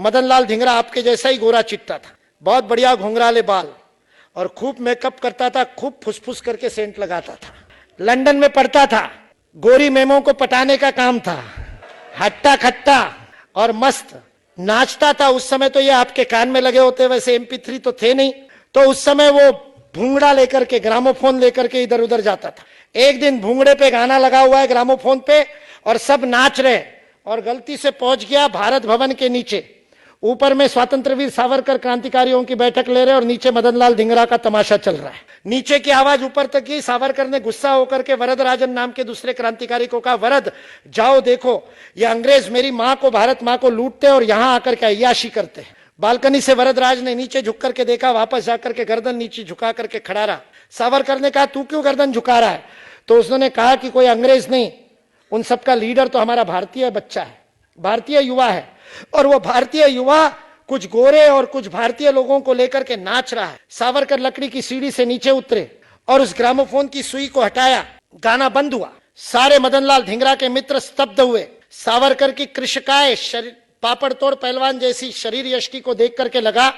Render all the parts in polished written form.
मदनलाल धिंगरा आपके जैसा ही गोरा चिट्टा था, बहुत बढ़िया घुंघराले बाल और खूब मेकअप करता था, खूब फुसफुस करके सेंट लगाता था। लंदन में पढ़ता था, गोरी मेमों को पटाने का काम था, हट्टा खट्टा और मस्त नाचता था। उस समय तो ये आपके कान में लगे होते, वैसे MP3 तो थे नहीं, तो उस समय वो भूंगड़ा लेकर के, ग्रामोफोन लेकर के इधर उधर जाता था। एक दिन भूंगड़े पे गाना लगा हुआ है ग्रामोफोन पे और सब नाच रहे, और गलती से पहुंच गया भारत भवन के नीचे। ऊपर में स्वतंत्रवीर सावरकर क्रांतिकारियों की बैठक ले रहे और नीचे मदनलाल धिंगरा का तमाशा चल रहा है। नीचे की आवाज ऊपर तक गई। सावरकर ने गुस्सा होकर के वरदराजन नाम के दूसरे क्रांतिकारी को कहा, वरद जाओ देखो, ये अंग्रेज मेरी माँ को, भारत माँ को लूटते और यहां आकर के अय्याशी करते हैं। बालकनी से वरदराज ने नीचे झुक करके देखा, वापस जाकर के गर्दन नीचे झुका करके खड़ा रहा। सावरकर ने कहा, तू क्यों गर्दन झुका रहा है? तो उसने कहा कि कोई अंग्रेज नहीं, उन सबका लीडर तो हमारा भारतीय बच्चा है, भारतीय युवा है, और वो भारतीय युवा कुछ गोरे और कुछ भारतीय लोगों को लेकर के नाच रहा है। सावरकर लकड़ी की सीढ़ी से नीचे उतरे और उस ग्रामोफोन की सुई को हटाया, गाना बंद हुआ। सारे मदनलाल धिंगरा के मित्र स्तब्ध हुए। सावरकर की कृशकाय पापड़ तोड़ पहलवान जैसी शरीर यष्टि को देख करके लगा,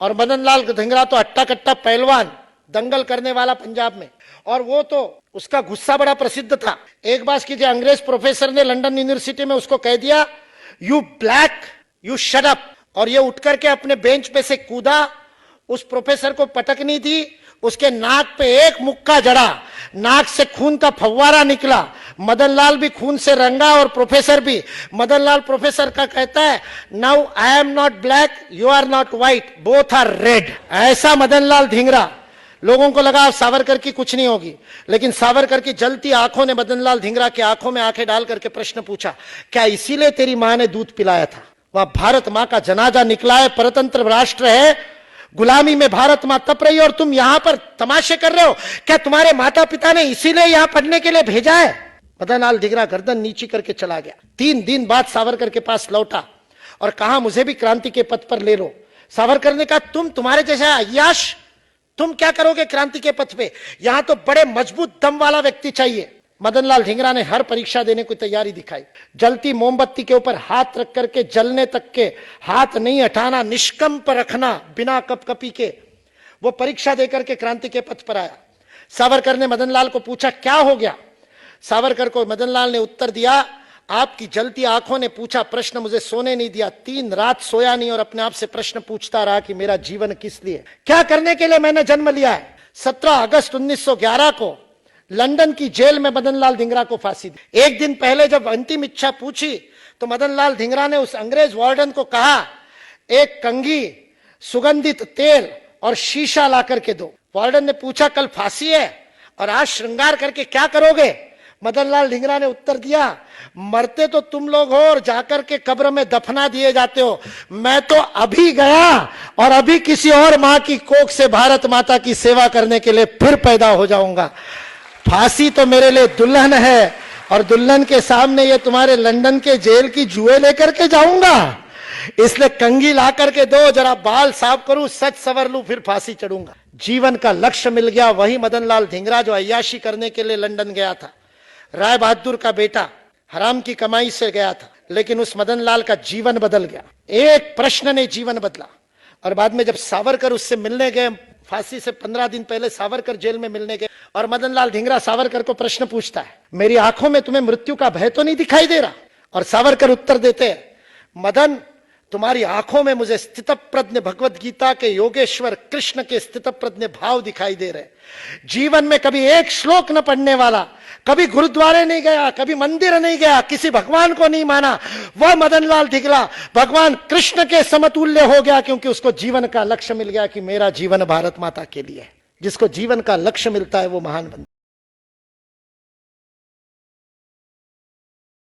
और मदनलाल धिंगरा तो अट्टा कट्टा पहलवान, दंगल करने वाला पंजाब में, और वो तो उसका गुस्सा बड़ा प्रसिद्ध था। एक बात कीजिए, अंग्रेज प्रोफेसर ने लंदन यूनिवर्सिटी में उसको कह दिया, you black you shut up, और ये उठ करके अपने बेंच पे से कूदा। उस प्रोफेसर को पटकनी थी, उसके नाक पे एक मुक्का जड़ा, नाक से खून का फव्वारा निकला। मदनलाल भी खून से रंगा और प्रोफेसर भी। मदनलाल प्रोफेसर का कहता है, now I am not black, you are not white, both are red. ऐसा मदनलाल धिंगरा। लोगों को लगा सावरकर की कुछ नहीं होगी, लेकिन सावरकर की जलती आंखों ने मदनलाल धिंगरा की आंखों में आंखें डाल करके प्रश्न पूछा, क्या इसीलिए तेरी मां ने दूध पिलाया था? वह भारत मां का जनाजा निकला है, परतंत्र राष्ट्र है, गुलामी में भारत मां तप रही है और तुम यहां पर तमाशे कर रहे हो? क्या तुम्हारे माता पिता ने इसीलिए यहां पढ़ने के लिए भेजा है? मदनलाल धिंगरा गर्दन नीची करके चला गया। 3 दिन बाद सावरकर के पास लौटा और कहा, मुझे भी क्रांति के पथ पर ले लो। सावरकर ने कहा, तुम्हारे जैसा अय्याश, तुम क्या करोगे क्रांति के पथ पे? यहां तो बड़े मजबूत दम वाला व्यक्ति चाहिए। मदनलाल धिंगरा ने हर परीक्षा देने की तैयारी दिखाई। जलती मोमबत्ती के ऊपर हाथ रख करके जलने तक के हाथ नहीं हटाना, निष्कंप रखना बिना कपकपी के, वो परीक्षा देकर के क्रांति के पथ पर आया। सावरकर ने मदनलाल को पूछा, क्या हो गया? सावरकर को मदनलाल ने उत्तर दिया, आपकी जलती आंखों ने पूछा प्रश्न मुझे सोने नहीं दिया। 3 रात सोया नहीं और अपने आप से प्रश्न पूछता रहा कि मेरा जीवन किस लिए, क्या करने के लिए मैंने जन्म लिया है। 17 अगस्त 1911 को लंदन की जेल में मदनलाल धिंगरा को फांसी दी। एक दिन पहले जब अंतिम इच्छा पूछी तो मदनलाल धिंगरा ने उस अंग्रेज वार्डन को कहा, एक कंघी, सुगंधित तेल और शीशा ला करके दो। वार्डन ने पूछा, कल फांसी है और आज श्रृंगार करके क्या करोगे? मदनलाल धिंगरा ने उत्तर दिया, मरते तो तुम लोग हो और जाकर के कब्र में दफना दिए जाते हो, मैं तो अभी गया और अभी किसी और मां की कोख से भारत माता की सेवा करने के लिए फिर पैदा हो जाऊंगा। फांसी तो मेरे लिए दुल्हन है और दुल्हन के सामने ये तुम्हारे लंदन के जेल की जुए लेकर के जाऊंगा, इसलिए कंघी ला करके दो, जरा बाल साफ करूं, सच सवर लूं, फिर फांसी चढ़ूंगा। जीवन का लक्ष्य मिल गया। वही मदनलाल धिंगरा जो अय्याशी करने के लिए लंदन गया था, राय बहादुर का बेटा, हराम की कमाई से गया था, लेकिन उस मदनलाल का जीवन बदल गया। एक प्रश्न ने जीवन बदला। और बाद में जब सावरकर उससे मिलने गए, फांसी से 15 दिन पहले सावरकर जेल में मिलने गए और मदनलाल धिंगरा सावरकर को प्रश्न पूछता है, मेरी आंखों में तुम्हें मृत्यु का भय तो नहीं दिखाई दे रहा? और सावरकर उत्तर देते हैं, मदन, तुम्हारी आंखों में मुझे स्थितप्रज्ञ भगवत गीता के योगेश्वर कृष्ण के स्थितप्रज्ञ भाव दिखाई दे रहे। जीवन में कभी एक श्लोक न पढ़ने वाला, कभी गुरुद्वारे नहीं गया, कभी मंदिर नहीं गया, किसी भगवान को नहीं माना, वह मदनलाल धिंगरा भगवान कृष्ण के समतुल्य हो गया, क्योंकि उसको जीवन का लक्ष्य मिल गया कि मेरा जीवन भारत माता के लिए। जिसको जीवन का लक्ष्य मिलता है वो महान बनता है।